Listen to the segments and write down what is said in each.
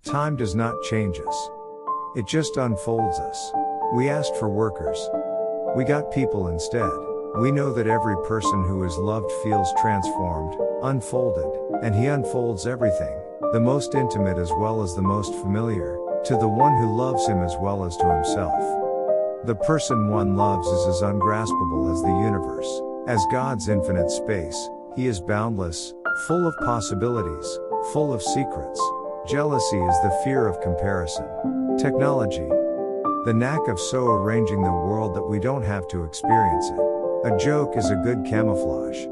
Time does not change us. It just unfolds us. We asked for workers. We got people instead. We know that every person who is loved feels transformed, unfolded, and he unfolds everything, the most intimate as well as the most familiar, to the one who loves him as well as to himself. The person one loves is as ungraspable as the universe, as God's infinite space. He is boundless, full of possibilities, full of secrets. Jealousy is the fear of comparison. Technology. The knack of so arranging the world that we don't have to experience it. A joke is a good camouflage.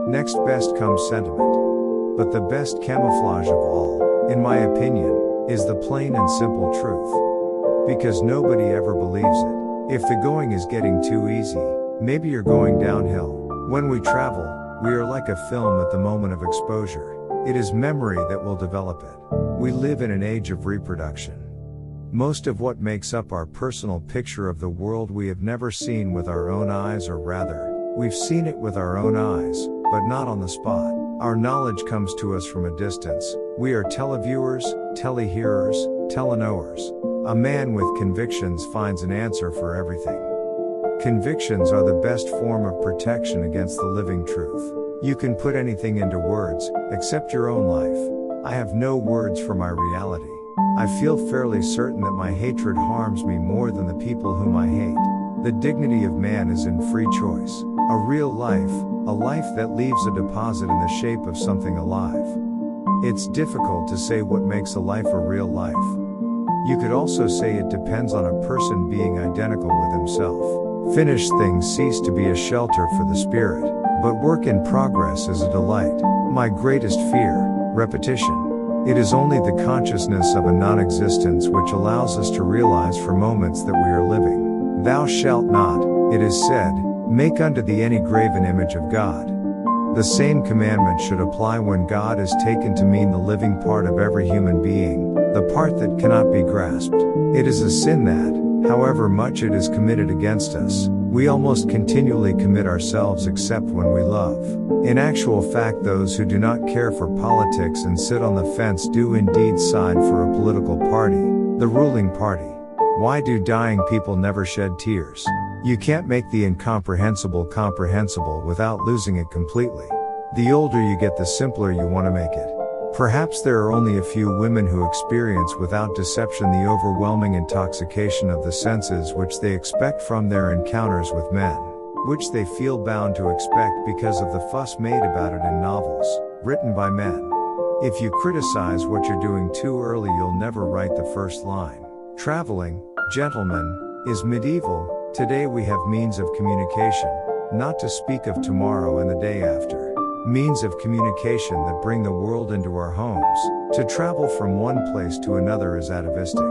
Next best comes sentiment. But the best camouflage of all, in my opinion, is the plain and simple truth. Because nobody ever believes it. If the going is getting too easy, maybe you're going downhill. When we travel, we are like a film at the moment of exposure. It is memory that will develop it. We live in an age of reproduction. Most of what makes up our personal picture of the world we have never seen with our own eyes, or rather, we've seen it with our own eyes, but not on the spot. Our knowledge comes to us from a distance. We are televiewers, telehearers, teleknowers. A man with convictions finds an answer for everything. Convictions are the best form of protection against the living truth. You can put anything into words, except your own life. I have no words for my reality. I feel fairly certain that my hatred harms me more than the people whom I hate. The dignity of man is in free choice. A real life, a life that leaves a deposit in the shape of something alive. It's difficult to say what makes a life a real life. You could also say it depends on a person being identical with himself. Finished things cease to be a shelter for the spirit, but work in progress is a delight. My greatest fear, repetition. It is only the consciousness of a non-existence which allows us to realize for moments that we are living. Thou shalt not, it is said, make unto thee any graven image of God. The same commandment should apply when God is taken to mean the living part of every human being, the part that cannot be grasped. It is a sin that, however much it is committed against us, we almost continually commit ourselves except when we love. In actual fact, those who do not care for politics and sit on the fence do indeed side for a political party, the ruling party. Why do dying people never shed tears? You can't make the incomprehensible comprehensible without losing it completely. The older you get, the simpler you want to make it. Perhaps there are only a few women who experience without deception the overwhelming intoxication of the senses which they expect from their encounters with men, which they feel bound to expect because of the fuss made about it in novels, written by men. If you criticize what you're doing too early, you'll never write the first line. Traveling, gentlemen, is medieval. Today we have means of communication, not to speak of tomorrow and the day after. Means of communication that bring the world into our homes. To travel from one place to another is atavistic.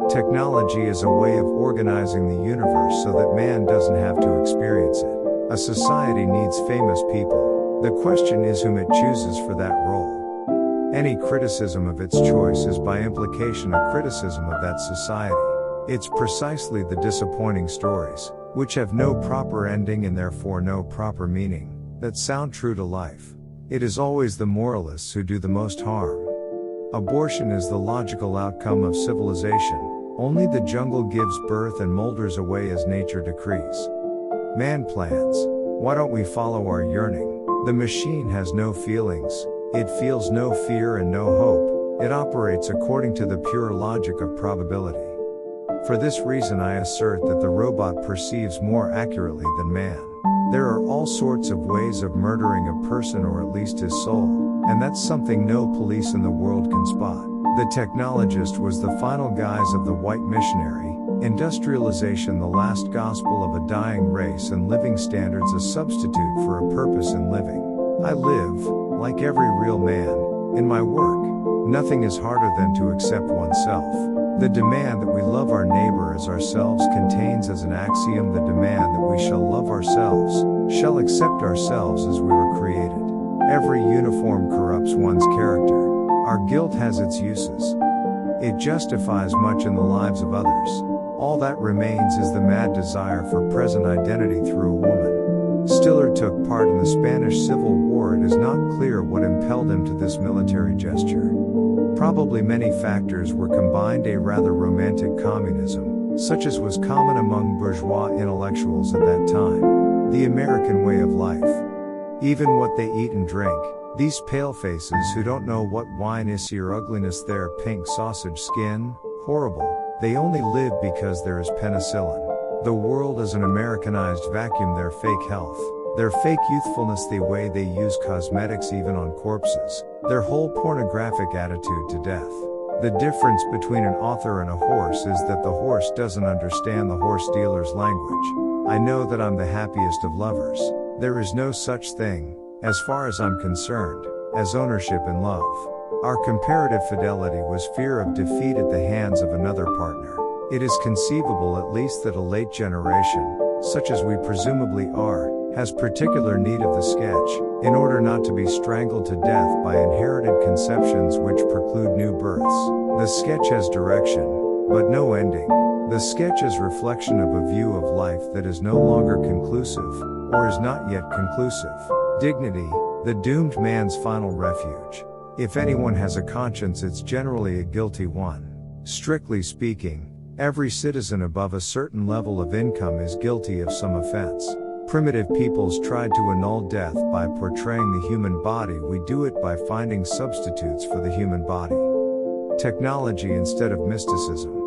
Technology is a way of organizing the universe so that man doesn't have to experience it. A society needs famous people. The question is whom it chooses for that role. Any criticism of its choice is by implication a criticism of that society. It's precisely the disappointing stories, which have no proper ending and therefore no proper meaning, that sound true to life. It is always the moralists who do the most harm. Abortion is the logical outcome of civilization. Only the jungle gives birth and molders away as nature decrees. Man plans. Why don't we follow our yearning? The machine has no feelings. It feels no fear and no hope. It operates according to the pure logic of probability. For this reason I assert that the robot perceives more accurately than man. There are all sorts of ways of murdering a person, or at least his soul, and that's something no police in the world can spot. The technologist was the final guise of the white missionary, industrialization the last gospel of a dying race, and living standards a substitute for a purpose in living. I live, like every real man, in my work. Nothing is harder than to accept oneself. The demand that we love our neighbor as ourselves contains as an axiom the demand that we shall love ourselves, shall accept ourselves as we were created. Every uniform corrupts one's character. Our guilt has its uses. It justifies much in the lives of others. All that remains is the mad desire for present identity through a woman. Stiller took part in the Spanish Civil War. It is not clear what impelled him to this military gesture. Probably many factors were combined. A rather romantic communism, such as was common among bourgeois intellectuals at that time. The American way of life. Even what they eat and drink. These palefaces who don't know what wine is or ugliness, their pink sausage skin, horrible. They only live because there is penicillin. The world is an Americanized vacuum. Their fake health, their fake youthfulness, the way they use cosmetics even on corpses, their whole pornographic attitude to death. The difference between an author and a horse is that the horse doesn't understand the horse dealer's language. I know that I'm the happiest of lovers. There is no such thing, as far as I'm concerned, as ownership in love. Our comparative fidelity was fear of defeat at the hands of another partner. It is conceivable at least that a late generation, such as we presumably are, has particular need of the sketch, in order not to be strangled to death by inherited conceptions which preclude new births. The sketch has direction, but no ending. The sketch is reflection of a view of life that is no longer conclusive, or is not yet conclusive. Dignity, the doomed man's final refuge. If anyone has a conscience, it's generally a guilty one. Strictly speaking, every citizen above a certain level of income is guilty of some offense. Primitive peoples tried to annul death by portraying the human body. We do it by finding substitutes for the human body. Technology instead of mysticism.